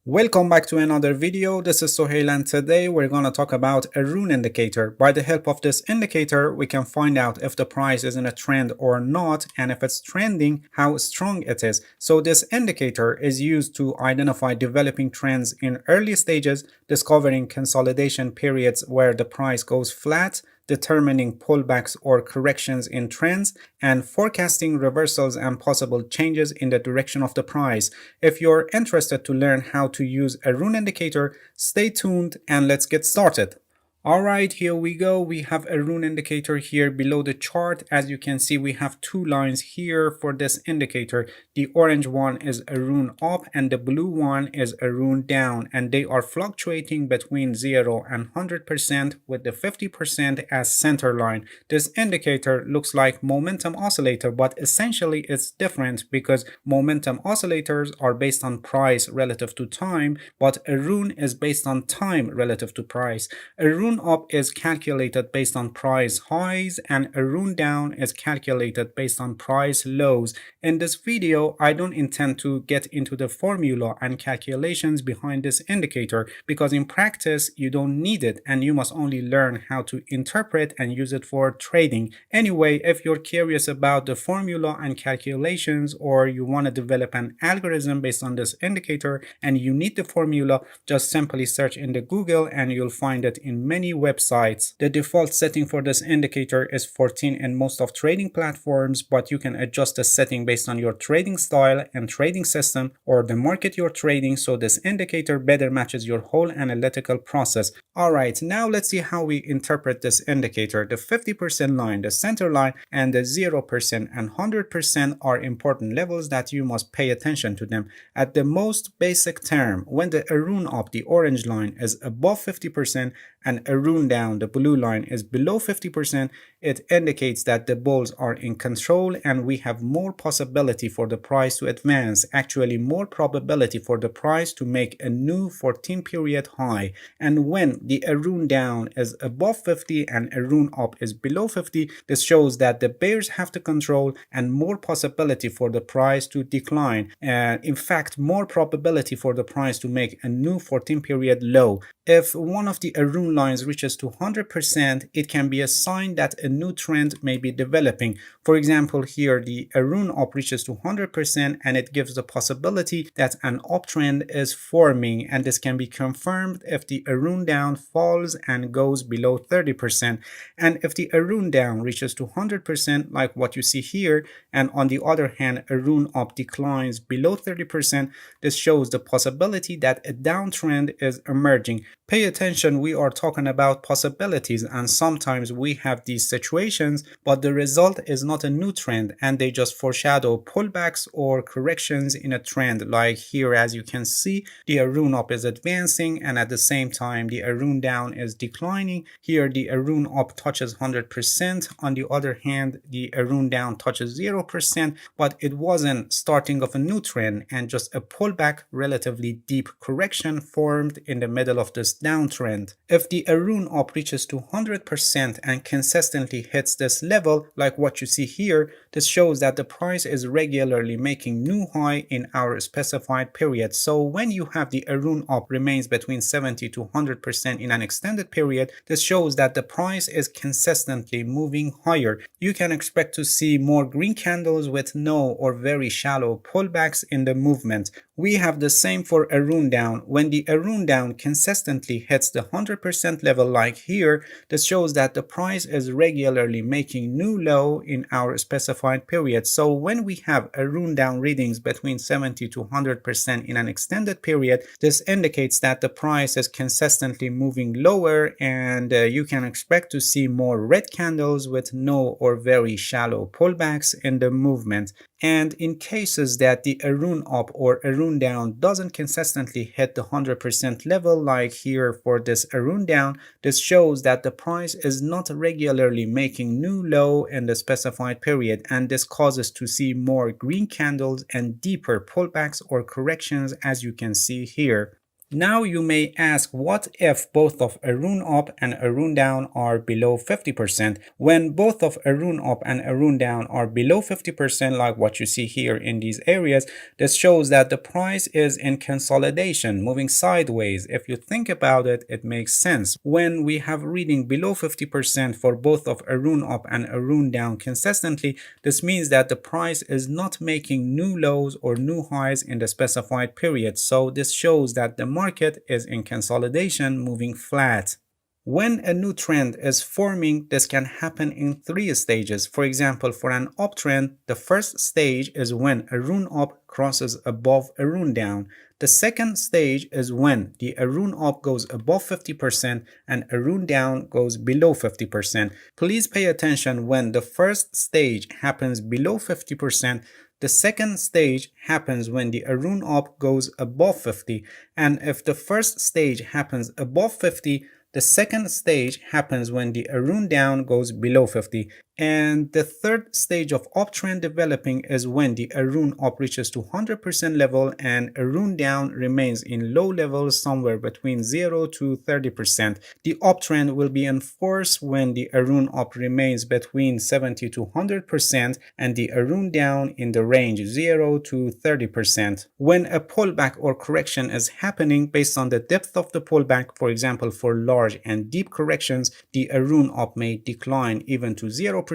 Welcome back to another video. This is Sohail and today we're going to talk about Aroon indicator. By the help of this indicator, we can find out if the price is in a trend or not, and if it's trending, how strong it is. So this indicator is used to identify developing trends in early stages, discovering consolidation periods where the price goes flat, determining pullbacks or corrections in trends, and forecasting reversals and possible changes in the direction of the price. If you're interested to learn how to use a Aroon indicator, stay tuned and let's get started. Alright, here we go. We have a Aroon indicator here below the chart. As you can see, we have two lines here for this indicator. The orange one is Aroon up and the blue one is Aroon down, and they are fluctuating between 0 and 100% with the 50% as center line. This indicator looks like momentum oscillator, but essentially it's different because momentum oscillators are based on price relative to time, but Aroon is based on time relative to price. Aroon up is calculated based on price highs and Aroon down is calculated based on price lows. In this video, I don't intend to get into the formula and calculations behind this indicator because in practice you don't need it and you must only learn how to interpret and use it for trading. Anyway, if you're curious about the formula and calculations, or you want to develop an algorithm based on this indicator and you need the formula, just simply search in the Google and you'll find it in many websites. The default setting for this indicator is 14 in most of trading platforms, but you can adjust the setting based on your trading style and trading system or the market you're trading, so this indicator better matches your whole analytical process. Alright, now let's see how we interpret this indicator. The 50% line, the center line, and the 0% and 100% are important levels that you must pay attention to them. At the most basic term, when the Aroon up, the orange line, is above 50% and Aroon down, the blue line, is below 50%, it indicates that the bulls are in control and we have more possibility for the price to advance, actually more probability for the price to make a new 14-period high. And when the Aroon down is above 50 and Aroon up is below 50, this shows that the bears have the control and more possibility for the price to decline. In fact, more probability for the price to make a new 14-period low. If one of the Aroon lines reaches to 100%, it can be a sign that a new trend may be developing. For example, here the Aroon up reaches to 100% and it gives the possibility that an uptrend is forming, and this can be confirmed if the Aroon down falls and goes below 30%. And if the Aroon down reaches to 100% like what you see here, and on the other hand Aroon up declines below 30%, this shows the possibility that a downtrend is emerging. Pay attention, we are talking about possibilities and sometimes we have these situations, but the result is not a new trend and they just foreshadow pullbacks or corrections in a trend. Like here, as you can see, the Aroon up is advancing and at the same time the Aroon down is declining. Here the Aroon up touches 100%, on the other hand the Aroon down touches 0%, but it wasn't starting of a new trend and just a pullback, relatively deep correction formed in the middle of this downtrend. If the Aroon up reaches to 100% and consistently hits this level, like what you see here, this shows that the price is regularly making new high in our specified period. So when you have the Aroon up remains between 70 to 100% in an extended period, this shows that the price is consistently moving higher. You can expect to see more green candles with no or very shallow pullbacks in the movement. We have the same for Aroon down. When the Aroon down consistently hits the 100% level like here, this shows that the price is regularly making new low in our specified period. So when we have Aroon down readings between 70 to 100% in an extended period, this indicates that the price is consistently moving lower, and you can expect to see more red candles with no or very shallow pullbacks in the movement. And in cases that the Aroon up or Aroon down doesn't consistently hit the 100% level like here for this Aroon down, this shows that the price is not regularly making new low in the specified period, and this causes to see more green candles and deeper pullbacks or corrections, as you can see here. Now you may ask, what if both of Aroon up and Aroon down are below 50%? When both of Aroon up and Aroon down are below 50%, like what you see here in these areas, this shows that the price is in consolidation, moving sideways. If you think about it, it makes sense. When we have reading below 50% for both of Aroon up and Aroon down consistently, this means that the price is not making new lows or new highs in the specified period. So this shows that the market is in consolidation, moving flat. When a new trend is forming, this can happen in 3 stages. For example, for an uptrend, the first stage is when Aroon up crosses above Aroon down. The second stage is when the Aroon up goes above 50% and Aroon down goes below 50%. Please pay attention when the first stage happens below 50%. The second stage happens when the Aroon up goes above 50, and if the first stage happens above 50, the second stage happens when the Aroon down goes below 50. And the third stage of uptrend developing is when the Aroon up reaches to 100% level and Aroon down remains in low levels somewhere between 0 to 30%. The uptrend will be enforced when the Aroon up remains between 70 to 100% and the Aroon down in the range 0 to 30%. When a pullback or correction is happening based on the depth of the pullback, for example for large and deep corrections, the Aroon up may decline even to 0%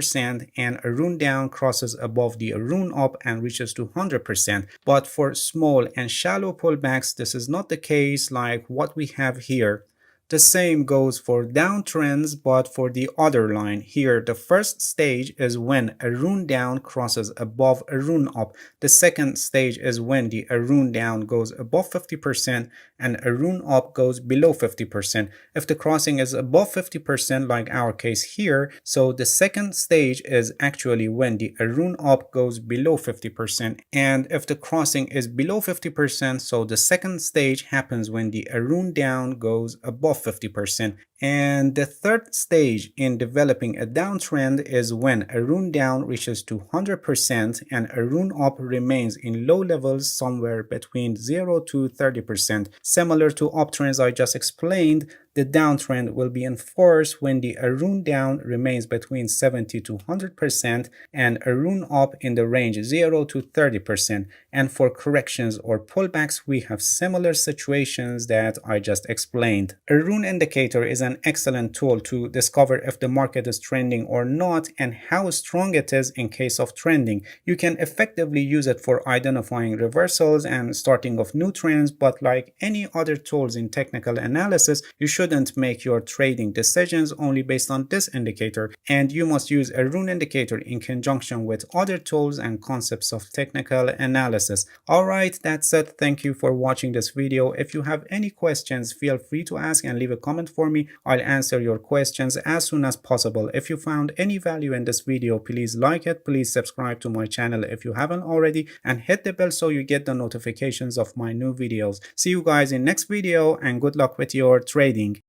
and Aroon down crosses above the Aroon up and reaches to 100%. But for small and shallow pullbacks, this is not the case like what we have here. The same goes for downtrends, but for the other line. Here, the first stage is when Aroon down crosses above Aroon up. The second stage is when the Aroon down goes above 50% and Aroon up goes below 50%. If the crossing is above 50%, like our case here, so the second stage is actually when the Aroon up goes below 50%. And if the crossing is below 50%, so the second stage happens when the Aroon down goes above 50%. And the third stage in developing a downtrend is when Aroon down reaches to 100% and Aroon up remains in low levels somewhere between 0 to 30%. Similar to uptrends I just explained, the downtrend will be enforced when the Aroon down remains between 70 to 100% and Aroon up in the range 0 to 30%. And for corrections or pullbacks, we have similar situations that I just explained. Aroon indicator is an excellent tool to discover if the market is trending or not and how strong it is in case of trending. You can effectively use it for identifying reversals and starting of new trends, but like any other tools in technical analysis, you shouldn't make your trading decisions only based on this indicator, and you must use a Aroon indicator in conjunction with other tools and concepts of technical analysis. Alright, that's it. Thank you for watching this video. If you have any questions, feel free to ask and leave a comment for me. I'll answer your questions as soon as possible. If you found any value in this video, please like it, please subscribe to my channel if you haven't already, and hit the bell so you get the notifications of my new videos. See you guys in next video and good luck with your trading.